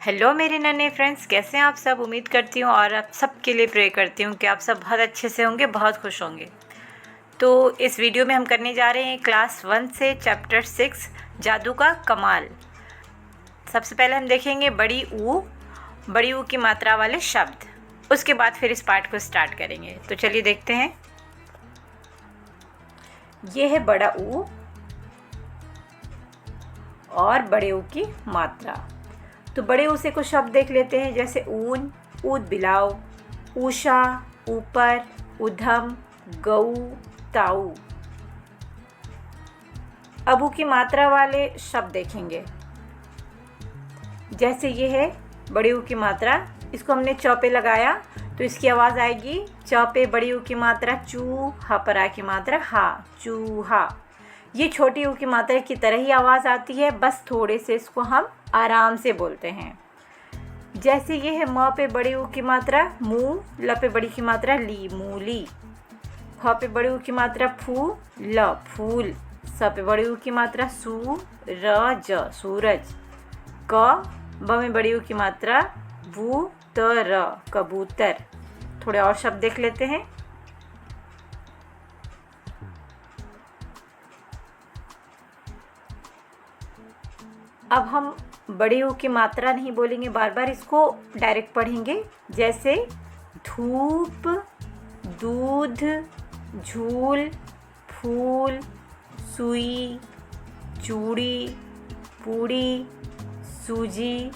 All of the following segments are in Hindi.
हेलो मेरे नन्हे फ्रेंड्स, कैसे हैं आप सब। उम्मीद करती हूँ और आप सबके लिए प्रे करती हूँ कि आप सब बहुत अच्छे से होंगे, बहुत खुश होंगे। तो इस वीडियो में हम करने जा रहे हैं क्लास 1 से चैप्टर 6 जादू का कमाल। सबसे पहले हम देखेंगे बड़ी ऊ की मात्रा वाले शब्द, उसके बाद फिर इस पार्ट को स्टार्ट करेंगे। तो चलिए देखते हैं। ये है बड़ा ऊ और बड़े ऊ की मात्रा। तो बड़े ऊ से कुछ शब्द देख लेते हैं, जैसे ऊन, ऊद बिलाव, ऊषा, ऊपर, उधम, गऊ, ताऊ। अब ऊ की मात्रा वाले शब्द देखेंगे, जैसे ये है बड़ी ऊ की मात्रा। इसको हमने चौ पे लगाया तो इसकी आवाज़ आएगी चौ पे बड़ी ऊ की मात्रा चू, हा पर आ की मात्रा हा, चूहा। ये छोटी ऊ की मात्रा की तरह ही आवाज़ आती है, बस थोड़े से इसको हम आराम से बोलते हैं। जैसे ये है म पे बड़ी ऊ की मात्रा मू, ल पे बड़ी की मात्रा ली, मूली। फ पे बड़ी ऊ की मात्रा फू, ल, फूल। स पे बड़ी ऊ की मात्रा सू, र, ज, सूरज। क ब में बड़ी ऊ की मात्रा बू, त, र, कबूतर। थोड़े और शब्द देख लेते हैं। अब हम बड़ी ऊ की मात्रा नहीं बोलेंगे, बार बार इसको डायरेक्ट पढ़ेंगे। जैसे धूप, दूध, झूल, फूल, सुई, चूड़ी, पूड़ी, सूजी,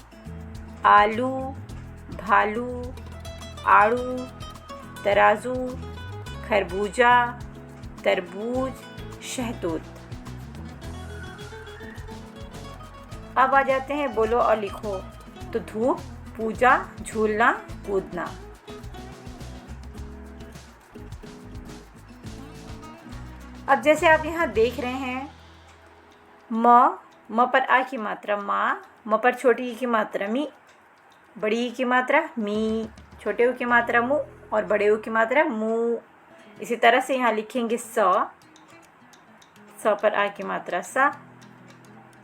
आलू, भालू, आड़ू, तराजू, खरबूजा, तरबूज, शहतूत। अब आ जाते हैं बोलो और लिखो। तो धूप, पूजा, झूलना, कूदना। अब जैसे आप यहाँ देख रहे हैं, म पर आ की मात्रा माँ, म पर छोटी ई की मात्रा मी, बड़ी ई की मात्रा मी, छोटे ऊ की मात्रा मु और बड़े ऊ की मात्रा मू। इसी तरह से यहाँ लिखेंगे स पर आ की मात्रा सा,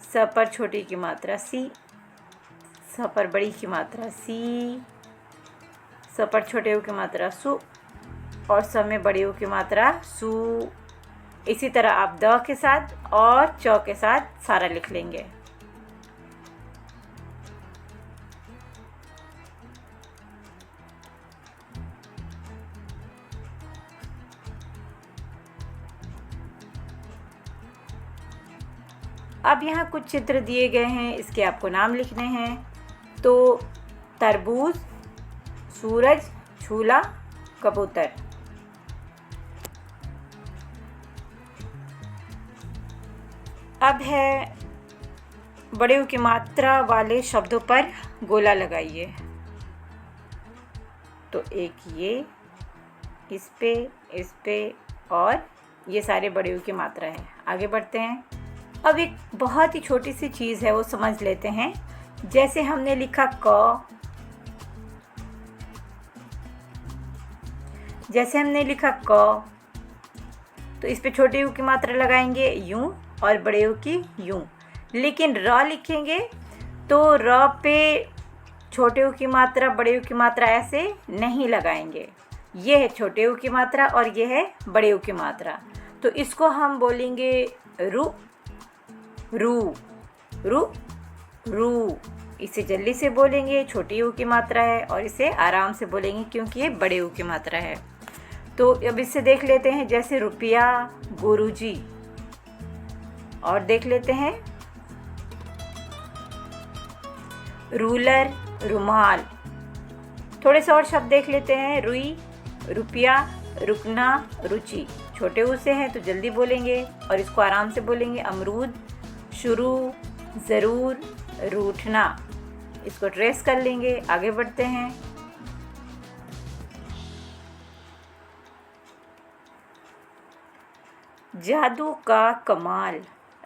स पर छोटी की मात्रा सी, स पर बड़ी की मात्रा सी, स पर छोटे ऊ की मात्रा सु और स में बड़ी ऊ की मात्रा सु। इसी तरह आप द के साथ और च के साथ सारा लिख लेंगे। अब यहाँ कुछ चित्र दिए गए हैं, इसके आपको नाम लिखने हैं। तो तरबूज, सूरज, झूला, कबूतर। अब है बड़े ऊ की मात्रा वाले शब्दों पर गोला लगाइए। तो एक ये, इस पे और ये सारे बड़े ऊ की मात्रा है। आगे बढ़ते हैं। अब एक बहुत ही छोटी सी चीज़ है, वो समझ लेते हैं। जैसे हमने लिखा क, तो इस पे छोटे ऊ की मात्रा लगाएंगे यूं और बड़े ऊ की यूं। लेकिन र लिखेंगे तो र पे छोटे ऊ की मात्रा बड़े ऊ की मात्रा ऐसे नहीं लगाएंगे। ये है छोटे ऊ की मात्रा और ये है बड़े ऊ की मात्रा। तो इसको हम बोलेंगे रू, रू, रू, रू। इसे जल्दी से बोलेंगे, छोटी ऊ की मात्रा है, और इसे आराम से बोलेंगे क्योंकि ये बड़े ऊ की मात्रा है। तो अब इससे देख लेते हैं, जैसे रुपया, गुरुजी। और देख लेते हैं रूलर, रुमाल। थोड़े से और शब्द देख लेते हैं। रुई, रुपया, रुकना, रुचि। छोटे ऊ से हैं तो जल्दी बोलेंगे और इसको आराम से बोलेंगे। अमरूद, शुरू, ज़रूर, रूठना। इसको ट्रेस कर लेंगे। आगे बढ़ते हैं। जादू का कमाल।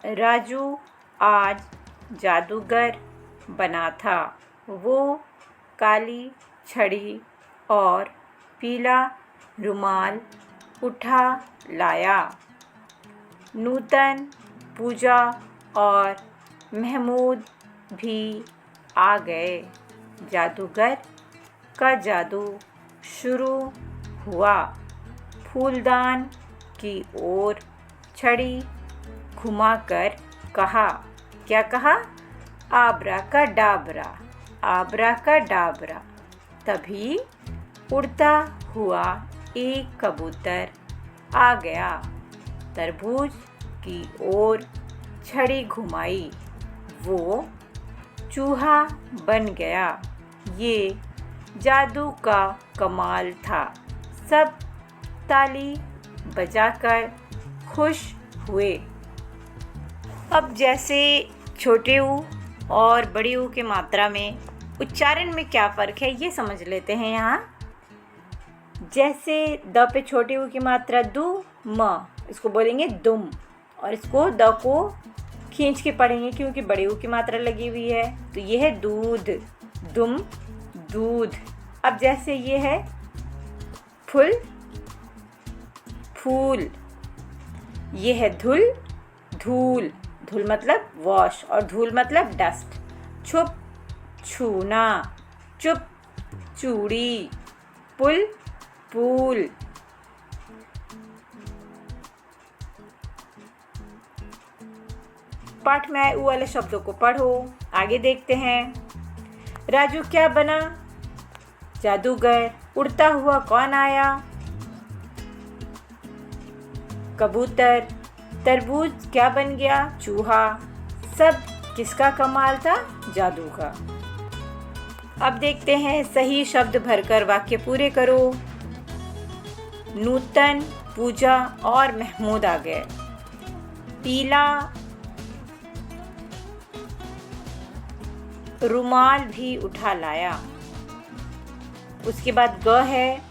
राजू आज जादूगर बना था। वो काली छड़ी और पीला रुमाल उठा लाया। नूतन, पूजा और महमूद भी आ गए। जादूगर का जादू शुरू हुआ। फूलदान की ओर छड़ी घुमाकर कहा, क्या कहा? आबरा का डाबरा, आबरा का डाबरा। तभी उड़ता हुआ एक कबूतर आ गया। तरबूज की ओर छड़ी घुमाई, वो चूहा बन गया। ये जादू का कमाल था। सब ताली बजाकर खुश हुए। अब जैसे छोटे ऊ और बड़ी ऊ की मात्रा में उच्चारण में क्या फ़र्क है ये समझ लेते हैं यहाँ। जैसे द पे छोटे ऊ की मात्रा दु म, इसको बोलेंगे दुम, और इसको द को खींच के पढ़ेंगे क्योंकि बड़े ऊ की मात्रा लगी हुई है। तो ये है दूध, दुम दूध। अब जैसे ये है फुल, फूल। ये है धुल, धूल। धुल मतलब वॉश और धूल मतलब डस्ट। छुप, छूना। चुप, चूड़ी। पुल, पूल। पाठ में आए ऊ वाले शब्दों को पढ़ो। आगे देखते हैं। राजू क्या बना? जादूगर। उड़ता हुआ कौन आया? कबूतर। तरबूज क्या बन गया? चूहा। सब किसका कमाल था? जादू का। अब देखते हैं सही शब्द भरकर वाक्य पूरे करो। नूतन, पूजा और महमूद आ गए। पीला रुमाल भी उठा लाया। उसके बाद ग है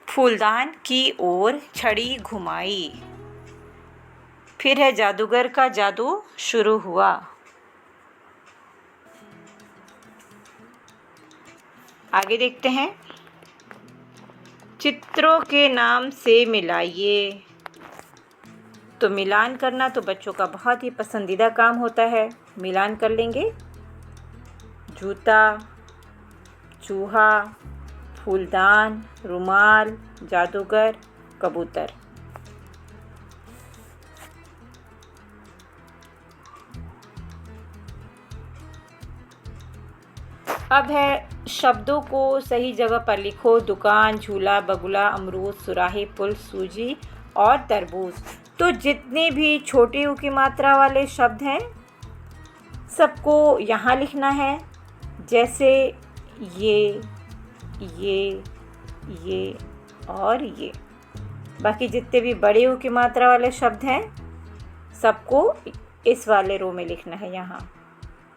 फूलदान की ओर छड़ी घुमाई। फिर है जादूगर का जादू शुरू हुआ। आगे देखते हैं। चित्रों के नाम से मिलाइए। तो मिलान करना तो बच्चों का बहुत ही पसंदीदा काम होता है। मिलान कर लेंगे। जूता, चूहा, फूलदान, रुमाल, जादूगर, कबूतर। अब है शब्दों को सही जगह पर लिखो। दुकान, झूला, बगुला, अमरूद, सुराही, पुल, सूजी और तरबूज। तो जितने भी छोटे ऊ की मात्रा वाले शब्द हैं सबको यहाँ लिखना है। जैसे ये और ये। बाकी जितने भी बड़े ऊ की मात्रा वाले शब्द हैं सबको इस वाले रो में लिखना है यहाँ।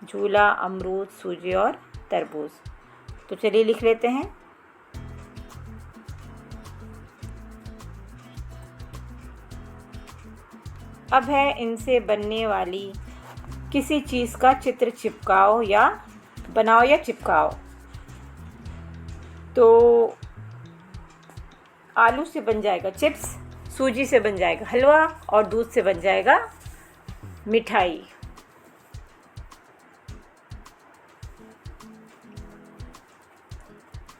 झूला, अमरूद, सूजी और तरबूज। तो चलिए लिख लेते हैं। अब है इनसे बनने वाली किसी चीज़ का चित्र चिपकाओ या बनाओ या चिपकाओ। तो आलू से बन जाएगा चिप्स, सूजी से बन जाएगा हलवा और दूध से बन जाएगा मिठाई।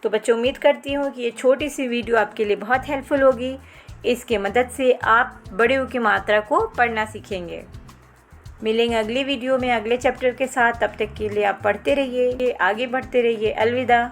तो बच्चों उम्मीद करती हूँ कि ये छोटी सी वीडियो आपके लिए बहुत हेल्पफुल होगी। इसके मदद से आप बड़े ऊ की मात्रा को पढ़ना सीखेंगे। मिलेंगे अगली वीडियो में अगले चैप्टर के साथ। तब तक के लिए आप पढ़ते रहिए, आगे बढ़ते रहिए। अलविदा।